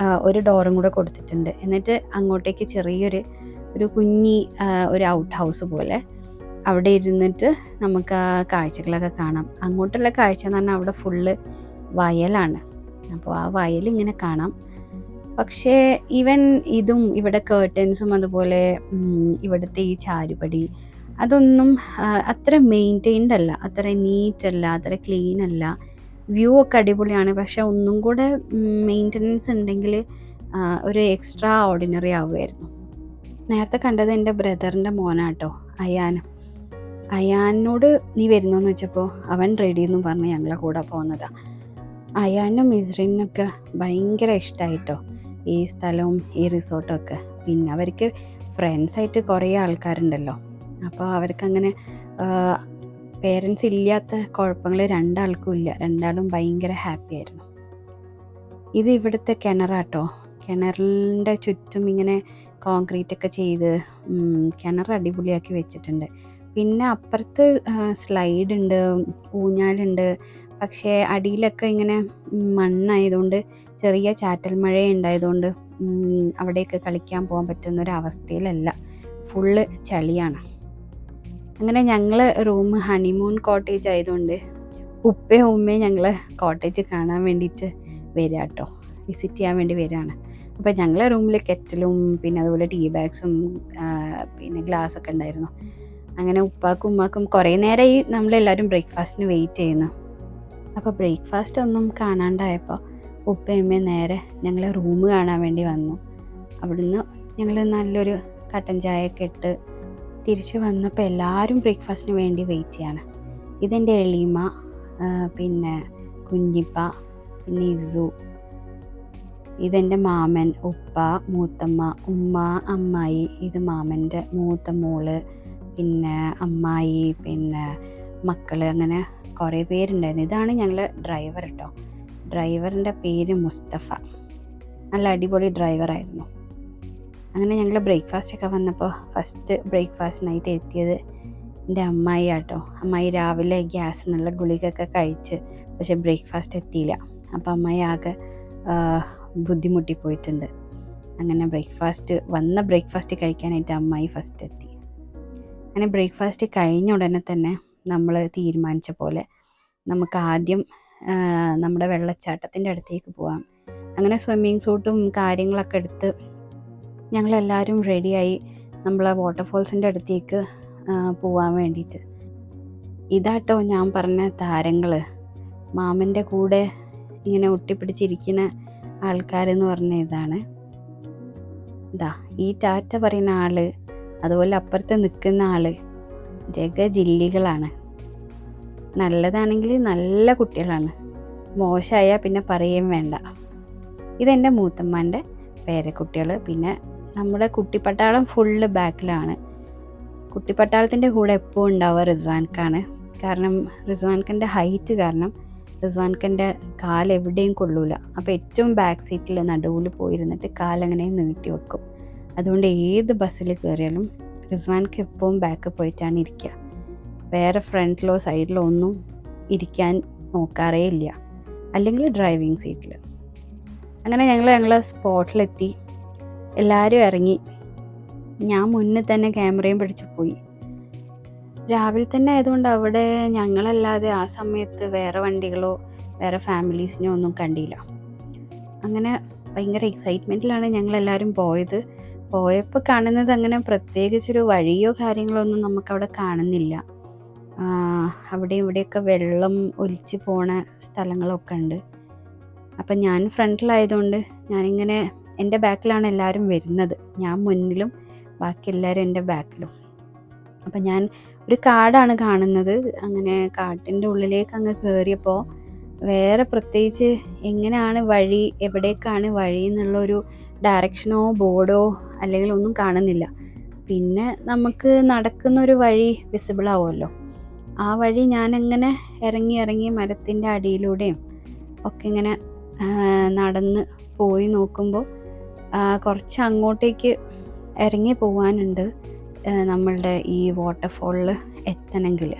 [SPEAKER 1] ഒരു ഡോറും കൂടെ കൊടുത്തിട്ടുണ്ട്. എന്നിട്ട് അങ്ങോട്ടേക്ക് ചെറിയൊരു കുഞ്ഞി ഒരു ഔട്ട് ഹൗസ് പോലെ അവിടെ ഇരുന്നിട്ട് നമുക്ക് ആ കാഴ്ചകളൊക്കെ കാണാം. അങ്ങോട്ടുള്ള കാഴ്ച എന്ന് പറഞ്ഞാൽ അവിടെ ഫുള്ള് വയലാണ്. അപ്പോൾ ആ വയലിങ്ങനെ കാണാം. പക്ഷേ ഈവൻ ഇതും ഇവിടെ കേർട്ടൻസും അതുപോലെ ഇവിടുത്തെ ഈ ചാരുപടി അതൊന്നും അത്ര മെയിൻറ്റെയിൻഡ് അല്ല, അത്ര നീറ്റ് അല്ല, അത്ര ക്ലീൻ അല്ല. വ്യൂ ഒക്കെ അടിപൊളിയാണ്, പക്ഷെ ഒന്നും കൂടെ മെയിൻ്റനൻസ് ഉണ്ടെങ്കിൽ ഒരു എക്സ്ട്രാ ഓർഡിനറി ആവുമായിരുന്നു. നേരത്തെ കണ്ടത് എൻ്റെ ബ്രദറിൻ്റെ മോനാട്ടോ, അയാൻ. അയാനോട് നീ വരുന്നോന്ന് വെച്ചപ്പോൾ അവൻ റെഡി എന്നും പറഞ്ഞ് ഞങ്ങളെ കൂടെ പോകുന്നതാണ്. അയാനും ഇസ്രിനൊക്കെ ഭയങ്കര ഇഷ്ടമായിട്ടോ ഈ സ്ഥലവും ഈ റിസോർട്ടും ഒക്കെ. പിന്നെ അവർക്ക് ഫ്രണ്ട്സായിട്ട് കുറേ ആൾക്കാരുണ്ടല്ലോ, അപ്പോൾ അവർക്കങ്ങനെ പേരൻസ് ഇല്ലാത്ത കുഴപ്പങ്ങൾ രണ്ടാൾക്കും ഇല്ല. രണ്ടാളും ഭയങ്കര ഹാപ്പി ആയിരുന്നു. ഇത് ഇവിടുത്തെ കിണറാട്ടോ. കിണറിൻ്റെ ചുറ്റും ഇങ്ങനെ കോൺക്രീറ്റ് ഒക്കെ ചെയ്ത് കിണർ അടിപൊളിയാക്കി വെച്ചിട്ടുണ്ട്. പിന്നെ അപ്പുറത്ത് സ്ലൈഡ് ഉണ്ട്, ഊഞ്ഞാലുണ്ട്. പക്ഷേ അടിയിലൊക്കെ ഇങ്ങനെ മണ്ണായതുകൊണ്ട് ചെറിയ ചാറ്റൽ മഴ ഉണ്ടായതുകൊണ്ട് അവിടെയൊക്കെ കളിക്കാൻ പോകാൻ പറ്റുന്നൊരവസ്ഥയിലല്ല, ഫുള്ള് ചളിയാണ്. അങ്ങനെ ഞങ്ങൾ റൂം ഹണിമൂൺ കോട്ടേജ് ആയതുകൊണ്ട് ഉപ്പയും ഉമ്മയും ഞങ്ങൾ കോട്ടേജ് കാണാൻ വേണ്ടിയിട്ട് വരിക കേട്ടോ, വിസിറ്റ് ചെയ്യാൻ വേണ്ടി വരികയാണ്. അപ്പോൾ ഞങ്ങളെ റൂമിൽ കെറ്റലും പിന്നെ അതുപോലെ ടീ ബാഗ്സും പിന്നെ ഗ്ലാസ്സൊക്കെ ഉണ്ടായിരുന്നു. അങ്ങനെ ഉപ്പാക്കും ഉമ്മാക്കും കുറേ നേരമായി നമ്മളെല്ലാവരും ബ്രേക്ക്ഫാസ്റ്റിന് വെയിറ്റ് ചെയ്യുന്നു. അപ്പോൾ ബ്രേക്ക്ഫാസ്റ്റ് ഒന്നും കാണാണ്ടായപ്പോൾ ഉപ്പയും ഉമ്മയും നേരെ ഞങ്ങളെ റൂം കാണാൻ വേണ്ടി വന്നു. അവിടുന്ന് ഞങ്ങൾ നല്ലൊരു കട്ടൻ ചായയൊക്കെ ഇട്ട് തിരിച്ച് വന്നപ്പോൾ എല്ലാവരും ബ്രേക്ക്ഫാസ്റ്റിന് വേണ്ടി വെയിറ്റ് ചെയ്യാണ്. ഇതെൻ്റെ എളീമ, പിന്നെ കുഞ്ഞിപ്പ, പിന്നെ ഇസു. ഇതെൻ്റെ മാമൻ, ഉപ്പ, മൂത്തമ്മ, ഉമ്മ, അമ്മായി. ഇത് മാമൻ്റെ മൂത്ത മോള്, പിന്നെ അമ്മായി, പിന്നെ മക്കൾ. അങ്ങനെ കുറേ പേരുണ്ടായിരുന്നു. ഇതാണ് ഞങ്ങൾ ഡ്രൈവർ കേട്ടോ. ഡ്രൈവറിൻ്റെ പേര് മുസ്തഫ. നല്ല അടിപൊളി ഡ്രൈവറായിരുന്നു. അങ്ങനെ ഞങ്ങൾ ബ്രേക്ക്ഫാസ്റ്റൊക്കെ വന്നപ്പോൾ ഫസ്റ്റ് ബ്രേക്ക്ഫാസ്റ്റിനായിട്ട് എത്തിയത് എൻ്റെ അമ്മായി ആട്ടോ. അമ്മായി രാവിലെ ഗ്യാസിനുള്ള ഗുളികയൊക്കെ കഴിച്ച് പക്ഷേ ബ്രേക്ക്ഫാസ്റ്റ് എത്തിയില്ല. അപ്പോൾ അമ്മായി ആകെ ബുദ്ധിമുട്ടിപ്പോയിട്ടുണ്ട്. അങ്ങനെ ബ്രേക്ക്ഫാസ്റ്റ് കഴിക്കാനായിട്ട് അമ്മായി ഫസ്റ്റ് എത്തി. അങ്ങനെ ബ്രേക്ക്ഫാസ്റ്റ് കഴിഞ്ഞ ഉടനെ തന്നെ നമ്മൾ തീരുമാനിച്ച പോലെ നമുക്ക് ആദ്യം നമ്മുടെ വെള്ളച്ചാട്ടത്തിൻ്റെ അടുത്തേക്ക് പോകാം. അങ്ങനെ സ്വിമ്മിങ് സൂട്ടും കാര്യങ്ങളൊക്കെ എടുത്ത് ഞങ്ങളെല്ലാവരും റെഡിയായി നമ്മളെ വാട്ടർഫോൾസിൻ്റെ അടുത്തേക്ക് പോകാൻ വേണ്ടിയിട്ട്. ഇതാട്ടോ ഞാൻ പറഞ്ഞ താരങ്ങൾ, മാമൻ്റെ കൂടെ ഇങ്ങനെ ഒട്ടിപ്പിടിച്ചിരിക്കുന്ന ആൾക്കാരെന്ന് പറഞ്ഞ ഇതാണ്. ഈ ടാറ്റ പറയുന്ന ആള്, അതുപോലെ അപ്പുറത്ത് നിൽക്കുന്ന ആള് ജഗജില്ലികളാണ്. നല്ലതാണെങ്കിൽ നല്ല കുട്ടികളാണ്, മോശമായാൽ പിന്നെ പറയുകയും വേണ്ട. ഇതെൻ്റെ മൂത്തമ്മാൻ്റെ പേരക്കുട്ടികൾ. പിന്നെ നമ്മുടെ കുട്ടിപ്പട്ടാളം ഫുള്ള് ബാക്കിലാണ്. കുട്ടിപ്പട്ടാളത്തിൻ്റെ കൂടെ എപ്പോഴും ഉണ്ടാവുക റിസ്വാൻക്കാണ്. കാരണം റിസ്വാൻഖൻ്റെ ഹൈറ്റ് കാരണം റിസ്വാൻഖൻ്റെ കാലെവിടെയും കൊള്ളൂല. അപ്പോൾ ഏറ്റവും ബാക്ക് സീറ്റിൽ നടുവിൽ പോയിരുന്നിട്ട് കാലങ്ങനെ നീട്ടി വെക്കും. അതുകൊണ്ട് ഏത് ബസ്സിൽ കയറിയാലും റിസ്വാൻക്ക് എപ്പോഴും ബാക്ക് പോയിട്ടാണ് ഇരിക്കുക. വേറെ ഫ്രണ്ടിലോ സൈഡിലോ ഒന്നും ഇരിക്കാൻ നോക്കാറേ ഇല്ല, അല്ലെങ്കിൽ ഡ്രൈവിംഗ് സീറ്റിൽ. അങ്ങനെ ഞങ്ങളെ സ്പോട്ടിലെത്തി. എല്ലാവരും ഇറങ്ങി. ഞാൻ മുന്നിൽ തന്നെ ക്യാമറയും പിടിച്ച് പോയി. രാവിലെ തന്നെ ആയതുകൊണ്ട് അവിടെ ഞങ്ങളല്ലാതെ ആ സമയത്ത് വേറെ വണ്ടികളോ വേറെ ഫാമിലീസിനോ ഒന്നും കണ്ടില്ല. അങ്ങനെ ഭയങ്കര എക്സൈറ്റ്മെൻറ്റിലാണ് ഞങ്ങളെല്ലാവരും പോയത്. പോയപ്പോൾ കാണുന്നത് അങ്ങനെ പ്രത്യേകിച്ചൊരു വഴിയോ കാര്യങ്ങളോ ഒന്നും നമുക്കവിടെ കാണുന്നില്ല. അവിടെ ഇവിടെയൊക്കെ വെള്ളം ഒലിച്ച് പോണ സ്ഥലങ്ങളൊക്കെ ഉണ്ട്. അപ്പം ഞാൻ ഫ്രണ്ടിലായതുകൊണ്ട് ഞാനിങ്ങനെ എൻ്റെ ബാക്കിലാണ് എല്ലാവരും വരുന്നത്. ഞാൻ മുന്നിലും ബാക്കി എല്ലാവരും എൻ്റെ ബാക്കിലും. അപ്പം ഞാൻ ഒരു കാടാണ് കാണുന്നത്. അങ്ങനെ കാട്ടിൻ്റെ ഉള്ളിലേക്ക് അങ്ങ് കയറിയപ്പോൾ വേറെ പ്രത്യേകിച്ച് എങ്ങനെയാണ് വഴി, എവിടേക്കാണ് വഴി എന്നുള്ളൊരു ഡയറക്ഷനോ ബോർഡോ അല്ലെങ്കിൽ ഒന്നും കാണുന്നില്ല. പിന്നെ നമുക്ക് നടക്കുന്നൊരു വഴി വിസിബിൾ ആവുമല്ലോ. ആ വഴി ഞാനങ്ങനെ ഇറങ്ങി മരത്തിൻ്റെ അടിയിലൂടെയും ഒക്കെ ഇങ്ങനെ നടന്ന് പോയി നോക്കുമ്പോൾ കുറച്ച് അങ്ങോട്ടേക്ക് ഇറങ്ങി പോകാനുണ്ട് നമ്മളുടെ ഈ വാട്ടർഫോളിൽ എത്തണമെങ്കിൽ.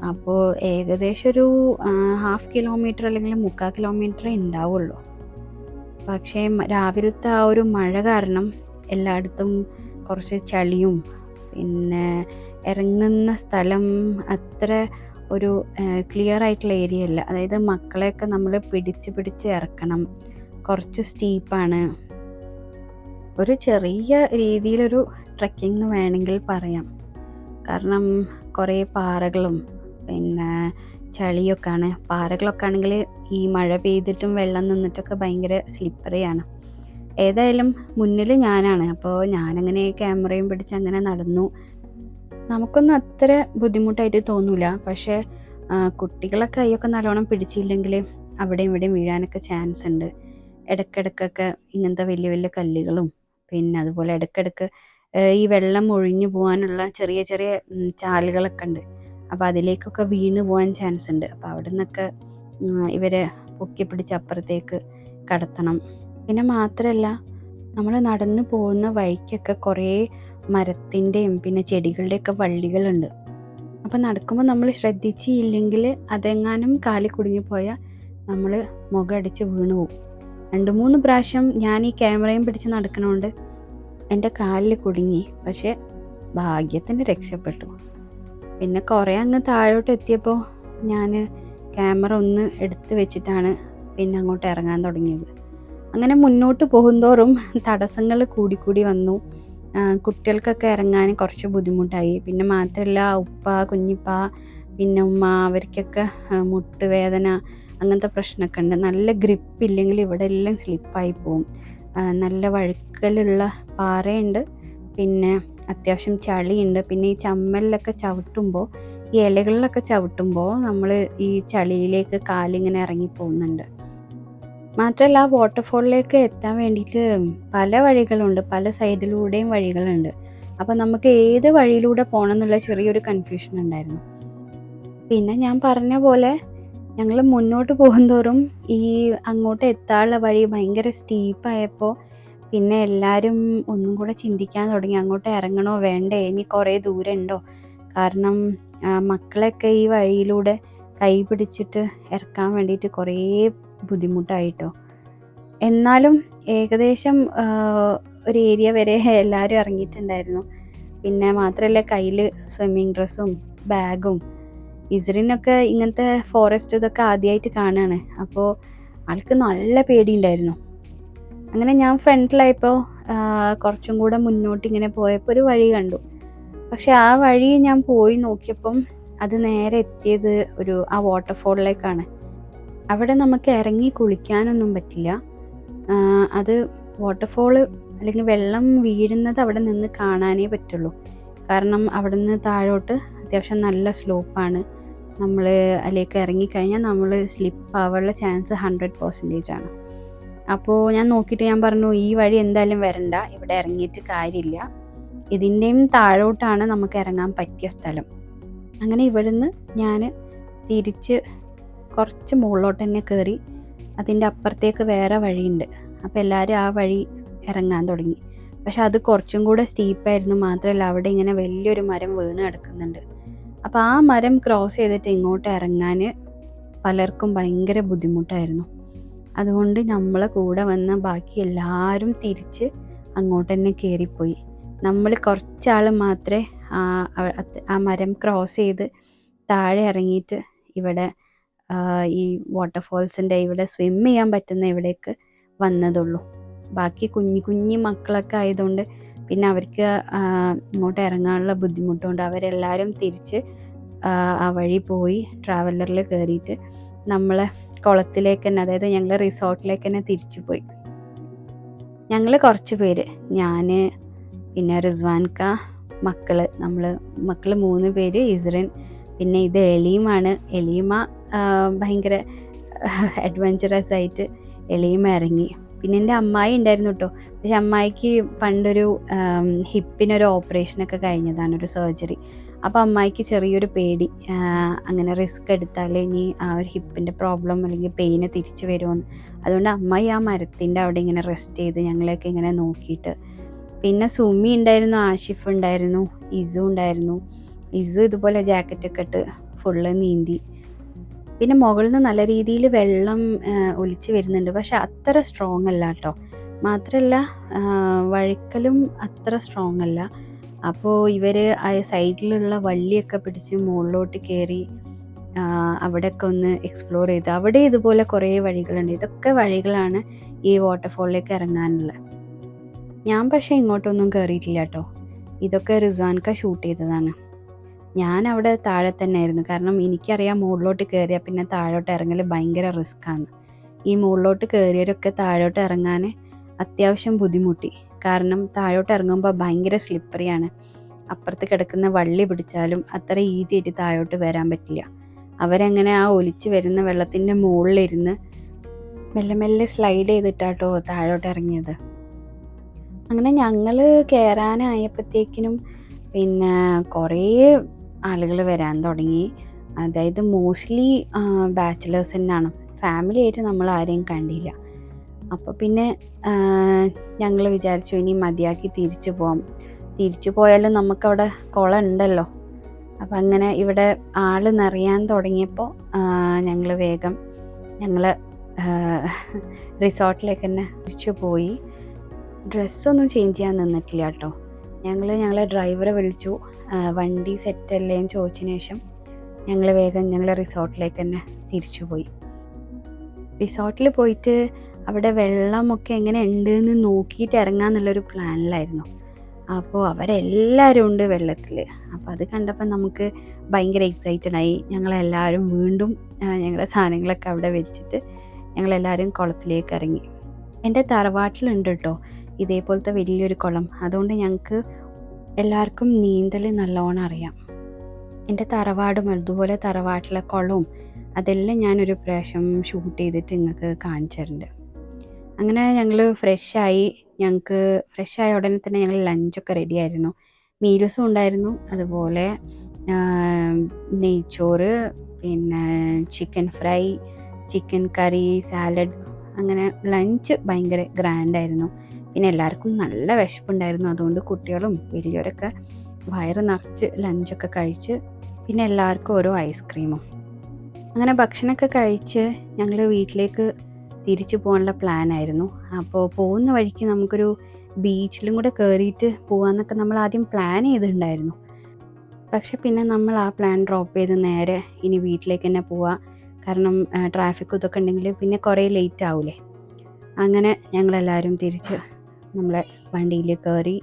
[SPEAKER 1] അപ്പോൾ ഏകദേശം ഒരു 1/2 കിലോമീറ്റർ അല്ലെങ്കിൽ 3/4 കിലോമീറ്റർ ഉണ്ടാവുള്ളൂ. പക്ഷേ രാവിലത്തെ ആ ഒരു മഴ കാരണം എല്ലായിടത്തും കുറച്ച് ചളിയും പിന്നെ ഇറങ്ങുന്ന സ്ഥലം അത്ര ഒരു ക്ലിയർ ആയിട്ടുള്ള ഏരിയ അല്ല. അതായത് മക്കളെയൊക്കെ നമ്മൾ പിടിച്ച് ഇറക്കണം. കുറച്ച് സ്റ്റീപ്പാണ്. ഒരു ചെറിയ രീതിയിലൊരു ട്രെക്കിംഗ് എന്ന് വേണമെങ്കിൽ പറയാം. കാരണം കുറേ പാറകളും പിന്നെ ചളിയൊക്കെയാണ്. പാറകളൊക്കെ ആണെങ്കിൽ ഈ മഴ പെയ്തിട്ടും വെള്ളം നിന്നിട്ടൊക്കെ ഭയങ്കര സ്ലിപ്പറിയാണ്. ഏതായാലും മുന്നിൽ ഞാനാണ്. അപ്പോൾ ഞാനങ്ങനെ ക്യാമറയും പിടിച്ച് അങ്ങനെ നടന്നു. നമുക്കൊന്നും അത്ര ബുദ്ധിമുട്ടായിട്ട് തോന്നൂല. പക്ഷേ കുട്ടികളെ കൈയൊക്കെ നല്ലോണം പിടിച്ചില്ലെങ്കിൽ അവിടെയും ഇവിടെയും വീഴാനൊക്കെ ചാൻസ് ഉണ്ട്. ഇടയ്ക്കിടയ്ക്കൊക്കെ ഇങ്ങനത്തെ വലിയ വലിയ കല്ലുകളും പിന്നെ അതുപോലെ ഇടയ്ക്കിടയ്ക്ക് ഈ വെള്ളം ഒഴിഞ്ഞു പോകാനുള്ള ചെറിയ ചെറിയ ചാലുകളൊക്കെ ഉണ്ട്. അപ്പോൾ അതിലേക്കൊക്കെ വീണ് പോകാൻ ചാൻസ് ഉണ്ട്. അപ്പോൾ അവിടെ നിന്നൊക്കെ ഇവരെ പൊക്കി പിടിച്ച് അപ്പുറത്തേക്ക് കടത്തണം. പിന്നെ മാത്രമല്ല നമ്മൾ നടന്നു പോകുന്ന വഴിക്കൊക്കെ കുറേ മരത്തിൻ്റെയും പിന്നെ ചെടികളുടെയൊക്കെ വള്ളികളുണ്ട്. അപ്പോൾ നടക്കുമ്പോൾ നമ്മൾ ശ്രദ്ധിച്ചില്ലെങ്കിൽ അതെങ്ങാനും കാലിൽ കുടുങ്ങിപ്പോയാൽ നമ്മൾ മുഖമടിച്ച് വീണു പോകും. 2-3 പ്രാവശ്യം ഞാൻ ഈ ക്യാമറയും പിടിച്ച് നടക്കണോണ്ട് എൻ്റെ കാലിൽ കുടുങ്ങി. പക്ഷേ ഭാഗ്യത്തിന് രക്ഷപ്പെട്ടു. പിന്നെ കുറേ അങ്ങ് താഴോട്ട് എത്തിയപ്പോൾ ഞാൻ ക്യാമറ ഒന്ന് എടുത്ത് വെച്ചിട്ടാണ് പിന്നെ അങ്ങോട്ട് ഇറങ്ങാൻ തുടങ്ങിയത്. അങ്ങനെ മുന്നോട്ട് പോകുന്തോറും തടസ്സങ്ങൾ കൂടിക്കൂടി വന്നു. കുട്ടികൾക്കൊക്കെ ഇറങ്ങാൻ കുറച്ച് ബുദ്ധിമുട്ടായി. പിന്നെ മാത്രമല്ല ഉപ്പ, കുഞ്ഞിപ്പ, പിന്നെ ഉമ്മ അവർക്കൊക്കെ മുട്ടുവേദന അങ്ങനത്തെ പ്രശ്നമൊക്കെ ഉണ്ട്. നല്ല ഗ്രിപ്പ് ഇല്ലെങ്കിൽ ഇവിടെ എല്ലാം സ്ലിപ്പായി പോവും. നല്ല വഴുക്കലുള്ള പാറയുണ്ട്, പിന്നെ അത്യാവശ്യം ചളിയുണ്ട്. പിന്നെ ഈ ചമ്മലിലൊക്കെ ചവിട്ടുമ്പോൾ, ഈ ഇലകളിലൊക്കെ ചവിട്ടുമ്പോൾ നമ്മൾ ഈ ചളിയിലേക്ക് കാലിങ്ങനെ ഇറങ്ങി പോകുന്നുണ്ട്. മാത്രമല്ല ആ വാട്ടർഫോളിലേക്ക് എത്താൻ വേണ്ടിയിട്ട് പല വഴികളുണ്ട്, പല സൈഡിലൂടെയും വഴികളുണ്ട്. അപ്പോൾ നമുക്ക് ഏത് വഴിയിലൂടെ പോകണം എന്നുള്ള ചെറിയൊരു കൺഫ്യൂഷൻ ഉണ്ടായിരുന്നു. പിന്നെ ഞാൻ പറഞ്ഞ പോലെ ഞങ്ങൾ മുന്നോട്ട് പോകുന്തോറും ഈ അങ്ങോട്ട് എത്താനുള്ള വഴി ഭയങ്കര സ്റ്റീപ്പായപ്പോൾ പിന്നെ എല്ലാവരും ഒന്നും കൂടെ ചിന്തിക്കാൻ തുടങ്ങി, അങ്ങോട്ട് ഇറങ്ങണോ വേണ്ടേ, ഇനി കുറേ ദൂരം ഉണ്ടോ. കാരണം മക്കളൊക്കെ ഈ വഴിയിലൂടെ കൈ പിടിച്ചിട്ട് ഇറക്കാൻ വേണ്ടിയിട്ട് കുറേ ബുദ്ധിമുട്ടായിട്ടോ. എന്നാലും ഏകദേശം ഒരു ഏരിയ വരെ എല്ലാവരും ഇറങ്ങിയിട്ടുണ്ടായിരുന്നു. പിന്നെ മാത്രമല്ല കയ്യിൽ സ്വിമ്മിങ് ഡ്രസ്സും ബാഗും. ഇസ്രിനൊക്കെ ഇങ്ങനത്തെ ഫോറസ്റ്റ് ഇതൊക്കെ ആദ്യമായിട്ട് കാണുകയാണ്. അപ്പോൾ ആൾക്ക് നല്ല പേടിയുണ്ടായിരുന്നു. അങ്ങനെ ഞാൻ ഫ്രണ്ടിലായപ്പോൾ കുറച്ചും കൂടെ മുന്നോട്ട് ഇങ്ങനെ പോയപ്പോൾ ഒരു വഴി കണ്ടു. പക്ഷെ ആ വഴി ഞാൻ പോയി നോക്കിയപ്പം അത് നേരെ എത്തിയത് ആ വാട്ടർഫോളിലേക്കാണ്. അവിടെ നമുക്ക് ഇറങ്ങി കുളിക്കാനൊന്നും പറ്റില്ല. അത് വാട്ടർഫോള് അല്ലെങ്കിൽ വെള്ളം വീഴുന്നത് അവിടെ നിന്ന് കാണാനേ പറ്റുള്ളൂ. കാരണം അവിടെ നിന്ന് താഴോട്ട് അത്യാവശ്യം നല്ല സ്ലോപ്പാണ്. നമ്മൾ അതിലേക്ക് ഇറങ്ങിക്കഴിഞ്ഞാൽ നമ്മൾ സ്ലിപ്പ് ആവാനുള്ള ചാൻസ് 100% ആണ്. അപ്പോൾ ഞാൻ നോക്കിയിട്ട് ഞാൻ പറഞ്ഞു, ഈ വഴി എന്തായാലും വരണ്ട, ഇവിടെ ഇറങ്ങിയിട്ട് കാര്യമില്ല, ഇതിൻ്റെയും താഴോട്ടാണ് നമുക്ക് ഇറങ്ങാൻ പറ്റിയ സ്ഥലം. അങ്ങനെ ഇവിടുന്ന് ഞാൻ തിരിച്ച് കുറച്ച് മുകളിലോട്ട് തന്നെ കയറി. അതിൻ്റെ അപ്പുറത്തേക്ക് വേറെ വഴിയുണ്ട്. അപ്പോൾ എല്ലാവരും ആ വഴി ഇറങ്ങാൻ തുടങ്ങി. പക്ഷെ അത് കുറച്ചും കൂടെ സ്റ്റീപ്പായിരുന്നു. മാത്രമല്ല അവിടെ ഇങ്ങനെ വലിയൊരു മരം വീണ് കിടക്കുന്നുണ്ട്. അപ്പോൾ ആ മരം ക്രോസ് ചെയ്തിട്ട് ഇങ്ങോട്ട് ഇറങ്ങാൻ പലർക്കും ഭയങ്കര ബുദ്ധിമുട്ടായിരുന്നു. അതുകൊണ്ട് നമ്മളെ കൂടെ വന്ന ബാക്കി എല്ലാവരും തിരിച്ച് അങ്ങോട്ട് തന്നെ കയറിപ്പോയി. നമ്മൾ കുറച്ചാൾ മാത്രമേ ആ മരം ക്രോസ് ചെയ്ത് താഴെ ഇറങ്ങിയിട്ട് ഇവിടെ ഈ വാട്ടർഫോൾസിൻ്റെ ഇവിടെ സ്വിം ചെയ്യാൻ പറ്റുന്ന ഇവിടേക്ക് വന്നതുള്ളൂ. ബാക്കി കുഞ്ഞി മക്കളൊക്കെ ആയതുകൊണ്ട് പിന്നെ അവർക്ക് ഇങ്ങോട്ട് ഇറങ്ങാനുള്ള ബുദ്ധിമുട്ടുകൊണ്ട് അവരെല്ലാവരും തിരിച്ച് ആ വഴി പോയി ട്രാവലറിൽ കയറിയിട്ട് നമ്മളെ കുളത്തിലേക്ക് തന്നെ, അതായത് ഞങ്ങൾ റിസോർട്ടിലേക്ക് തന്നെ തിരിച്ചു പോയി. ഞങ്ങൾ കുറച്ച് പേര്, ഞാൻ പിന്നെ റിസ്വാൻക, മക്കൾ 3 പേര്, ഇസ്രിൻ, പിന്നെ ഇത് എലീമാണ്. എലീമ ഭയങ്കര അഡ്വഞ്ചറസ് ആയിട്ട് എലീമ ഇറങ്ങി. പിന്നെ എൻ്റെ അമ്മായി ഉണ്ടായിരുന്നു കേട്ടോ. പക്ഷെ അമ്മായിക്ക് പണ്ടൊരു ഹിപ്പിനൊരു ഓപ്പറേഷനൊക്കെ കഴിഞ്ഞതാണ്, ഒരു സർജറി. അപ്പോൾ അമ്മായിക്ക് ചെറിയൊരു പേടി, അങ്ങനെ റിസ്ക് എടുത്താൽ ഇനി ആ ഒരു ഹിപ്പിൻ്റെ പ്രോബ്ലം അല്ലെങ്കിൽ പെയിന് തിരിച്ചു വരുമെന്ന്. അതുകൊണ്ട് അമ്മായി ആ മരത്തിൻ്റെ അവിടെ ഇങ്ങനെ റെസ്റ്റ് ചെയ്ത് ഞങ്ങളെയൊക്കെ ഇങ്ങനെ നോക്കിയിട്ട്. പിന്നെ സുമി ഉണ്ടായിരുന്നു, ആഷിഫ് ഉണ്ടായിരുന്നു, ഇസു ഉണ്ടായിരുന്നു. ഇസു ഇതുപോലെ ജാക്കറ്റൊക്കെ ഇട്ട് ഫുള്ള് നീന്തി. പിന്നെ മുകളിൽ നിന്ന് നല്ല രീതിയിൽ വെള്ളം ഒലിച്ച് വരുന്നുണ്ട്. പക്ഷെ അത്ര സ്ട്രോങ് അല്ല കേട്ടോ. മാത്രമല്ല വഴുക്കലും അത്ര സ്ട്രോങ് അല്ല. അപ്പോൾ ഇവർ ആ സൈഡിലുള്ള വള്ളിയൊക്കെ പിടിച്ച് മുകളിലോട്ട് കയറി അവിടെയൊക്കെ ഒന്ന് എക്സ്പ്ലോർ ചെയ്ത്. അവിടെ ഇതുപോലെ കുറേ വഴികളുണ്ട്. ഇതൊക്കെ വഴികളാണ് ഈ വാട്ടർഫോളിലേക്ക് ഇറങ്ങാനുള്ളത്. ഞാൻ പക്ഷേ ഇങ്ങോട്ടൊന്നും കയറിയിട്ടില്ല കേട്ടോ. ഇതൊക്കെ റിസ്വാൻക ഷൂട്ട് ചെയ്തതാണ്. ഞാൻ അവിടെ താഴെ തന്നെ ആയിരുന്നു. കാരണം എനിക്കറിയാം മുകളിലോട്ട് കയറിയാൽ പിന്നെ താഴോട്ട് ഇറങ്ങൽ ഭയങ്കര റിസ്ക്കാണ്. ഈ മുകളിലോട്ട് കയറിയവരൊക്കെ താഴോട്ട് ഇറങ്ങാൻ അത്യാവശ്യം ബുദ്ധിമുട്ടി. കാരണം താഴോട്ട് ഇറങ്ങുമ്പോൾ ഭയങ്കര സ്ലിപ്പറിയാണ്. അപ്പുറത്ത് കിടക്കുന്ന വള്ളി പിടിച്ചാലും അത്ര ഈസി ആയിട്ട് താഴോട്ട് വരാൻ പറ്റില്ല. അവരങ്ങനെ ആ ഒലിച്ച് വരുന്ന വെള്ളത്തിൻ്റെ മുകളിലിരുന്ന് മെല്ലെ മെല്ലെ സ്ലൈഡ് ചെയ്തിട്ടാട്ടോ താഴോട്ട് ഇറങ്ങിയത്. അങ്ങനെ ഞങ്ങൾ കയറാനായപ്പോഴത്തേക്കിനും പിന്നെ കുറേ ആളുകൾ വരാൻ തുടങ്ങി. അതായത് മോസ്റ്റ്ലി ബാച്ചിലേഴ്സ് തന്നെയാണ്. ഫാമിലി ആയിട്ട് നമ്മൾ ആരെയും കണ്ടില്ല. അപ്പോൾ പിന്നെ ഞങ്ങൾ വിചാരിച്ചു ഇനി മതിയാക്കി തിരിച്ചു പോകാം. തിരിച്ചു പോയാലും നമുക്കവിടെ കുളം ഉണ്ടല്ലോ. അപ്പം അങ്ങനെ ഇവിടെ ആൾ നിറയാൻ തുടങ്ങിയപ്പോൾ ഞങ്ങൾ വേഗം റിസോർട്ടിലേക്ക് തന്നെ തിരിച്ചു പോയി. ഡ്രസ്സൊന്നും ചേഞ്ച് ചെയ്യാൻ നിന്നിട്ടില്ല കേട്ടോ. ഞങ്ങളെ ഡ്രൈവറെ വിളിച്ചു. വണ്ടി സെറ്റല്ലേ എന്ന് ചോദിച്ചതിന് ശേഷം ഞങ്ങൾ വേഗം റിസോർട്ടിലേക്ക് തന്നെ തിരിച്ചു പോയി. റിസോർട്ടിൽ പോയിട്ട് അവിടെ വെള്ളമൊക്കെ എങ്ങനെ ഉണ്ട് എന്ന് നോക്കിയിട്ട് ഇറങ്ങാമെന്നുള്ളൊരു പ്ലാനിലായിരുന്നു. അപ്പോൾ അവരെല്ലാവരും ഉണ്ട് വെള്ളത്തിൽ. അപ്പോൾ അത് കണ്ടപ്പോൾ നമുക്ക് ഭയങ്കര എക്സൈറ്റഡായി. ഞങ്ങളെല്ലാവരും വീണ്ടും ഞങ്ങളുടെ സാധനങ്ങളൊക്കെ അവിടെ വെച്ചിട്ട് ഞങ്ങളെല്ലാവരും കുളത്തിലേക്ക് ഇറങ്ങി. എൻ്റെ തറവാട്ടിലുണ്ട് കേട്ടോ ഇതേപോലത്തെ വലിയൊരു കുളം. അതുകൊണ്ട് ഞങ്ങൾക്ക് എല്ലാവർക്കും നീന്തൽ നല്ലോണം അറിയാം. എൻ്റെ തറവാടും അതുപോലെ തറവാട്ടിലെ കുളവും അതെല്ലാം ഞാനൊരു പ്രാവശ്യം ഷൂട്ട് ചെയ്തിട്ട് നിങ്ങൾക്ക് കാണിച്ചു തരുന്നുണ്ട്. അങ്ങനെ ഞങ്ങൾ ഫ്രഷായി. ഞങ്ങൾക്ക് ഫ്രഷായ ഉടനെ തന്നെ ഞങ്ങൾ ലഞ്ചൊക്കെ റെഡി ആയിരുന്നു. മീൽസും ഉണ്ടായിരുന്നു, അതുപോലെ നെയ്ച്ചോറ്, പിന്നെ ചിക്കൻ ഫ്രൈ, ചിക്കൻ കറി, സാലഡ്. അങ്ങനെ ലഞ്ച് ഭയങ്കര ഗ്രാൻഡായിരുന്നു. പിന്നെ എല്ലാവർക്കും നല്ല വിശപ്പുണ്ടായിരുന്നു. അതുകൊണ്ട് കുട്ടികളും വലിയവരൊക്കെ വയറ് നിറച്ച് ലഞ്ചൊക്കെ കഴിച്ച്, പിന്നെ എല്ലാവർക്കും ഓരോ ഐസ്ക്രീമും. അങ്ങനെ ഭക്ഷണമൊക്കെ കഴിച്ച് ഞങ്ങൾ വീട്ടിലേക്ക് തിരിച്ചു പോകാനുള്ള പ്ലാനായിരുന്നു. അപ്പോൾ പോകുന്ന വഴിക്ക് നമുക്കൊരു ബീച്ചിലും കൂടെ കയറിയിട്ട് പോകാമെന്നൊക്കെ നമ്മൾ ആദ്യം പ്ലാൻ ചെയ്തിട്ടുണ്ടായിരുന്നു. പക്ഷെ പിന്നെ നമ്മൾ ആ പ്ലാൻ ഡ്രോപ്പ് ചെയ്ത് നേരെ ഇനി വീട്ടിലേക്ക് തന്നെ പോവാം. കാരണം ട്രാഫിക്കും ഇതൊക്കെ ഉണ്ടെങ്കിൽ പിന്നെ കുറേ ലേറ്റ് ആവില്ലേ. അങ്ങനെ ഞങ്ങളെല്ലാവരും തിരിച്ച് നമ്മളെ വണ്ടിയിൽ കയറി.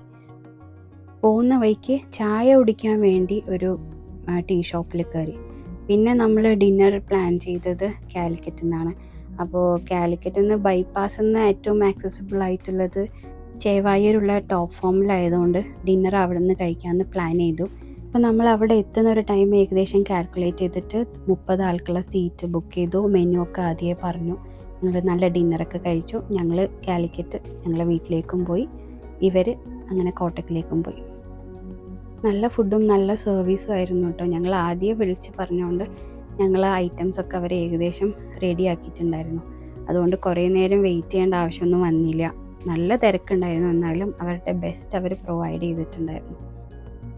[SPEAKER 1] പോകുന്ന വഴിക്ക് ചായ കുടിക്കാൻ വേണ്ടി ഒരു ടീ ഷോപ്പിൽ കയറി. പിന്നെ നമ്മൾ ഡിന്നർ പ്ലാൻ ചെയ്തത് കാലിക്കറ്റിൽ നിന്നാണ്. അപ്പോൾ കാലിക്കറ്റിൽ നിന്ന് ബൈപ്പാസിൽ നിന്ന് ഏറ്റവും ആക്സസിബിൾ ആയിട്ടുള്ളത് ചേവായൂരുള്ള ടോപ്പ് ഫോമിലായതുകൊണ്ട് ഡിന്നർ അവിടെ നിന്ന് കഴിക്കാമെന്ന് പ്ലാൻ ചെയ്തു. അപ്പോൾ നമ്മൾ അവിടെ എത്തുന്ന ഒരു ടൈം ഏകദേശം കാൽക്കുലേറ്റ് ചെയ്തിട്ട് 30 ആൾക്കുള്ള സീറ്റ് ബുക്ക് ചെയ്തു. മെനു ഒക്കെ ആദ്യമേ പറഞ്ഞു. ഞങ്ങൾ നല്ല ഡിന്നറൊക്കെ കഴിച്ചു. ഞങ്ങൾ കാലിക്കറ്റ് ഞങ്ങളെ വീട്ടിലേക്കും പോയി. ഇവർ അങ്ങനെ കോട്ടക്കിലേക്കും പോയി. നല്ല ഫുഡും നല്ല സർവീസും ആയിരുന്നു കേട്ടോ. ഞങ്ങൾ ആദ്യം വിളിച്ച് പറഞ്ഞുകൊണ്ട് ഞങ്ങൾ ഐറ്റംസൊക്കെ അവർ ഏകദേശം റെഡി ആക്കിയിട്ടുണ്ടായിരുന്നു. അതുകൊണ്ട് കുറേ നേരം വെയിറ്റ് ചെയ്യേണ്ട ആവശ്യമൊന്നും വന്നില്ല. നല്ല തിരക്കുണ്ടായിരുന്നു, എന്നാലും അവരുടെ ബെസ്റ്റ് അവർ പ്രൊവൈഡ് ചെയ്തിട്ടുണ്ടായിരുന്നു.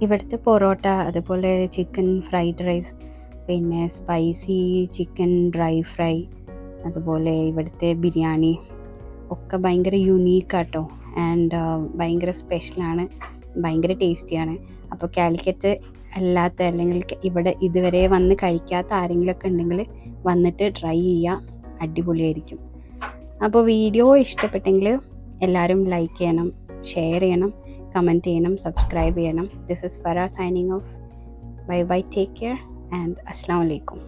[SPEAKER 1] ഇവിടുത്തെ പൊറോട്ട, അതുപോലെ ചിക്കൻ ഫ്രൈഡ് റൈസ്, പിന്നെ സ്പൈസി ചിക്കൻ ഡ്രൈ ഫ്രൈ, അതുപോലെ ഇവിടുത്തെ ബിരിയാണി ഒക്കെ ഭയങ്കര യുണീക്കാട്ടോ. ആൻഡ് ഭയങ്കര സ്പെഷ്യലാണ്, ഭയങ്കര ടേസ്റ്റിയാണ്. അപ്പോൾ കാലിക്കറ്റ് അല്ലാത്ത അല്ലെങ്കിൽ ഇവിടെ ഇതുവരെ വന്ന് കഴിക്കാത്ത ആരെങ്കിലുമൊക്കെ ഉണ്ടെങ്കിൽ വന്നിട്ട് ട്രൈ ചെയ്യുക, അടിപൊളിയായിരിക്കും. അപ്പോൾ വീഡിയോ ഇഷ്ടപ്പെട്ടെങ്കിൽ എല്ലാവരും ലൈക്ക് ചെയ്യണം, ഷെയർ ചെയ്യണം, കമൻറ്റ് ചെയ്യണം, സബ്സ്ക്രൈബ് ചെയ്യണം. This is Farah signing off. Bye bye, take care and അസ്സലാമു അലൈക്കും.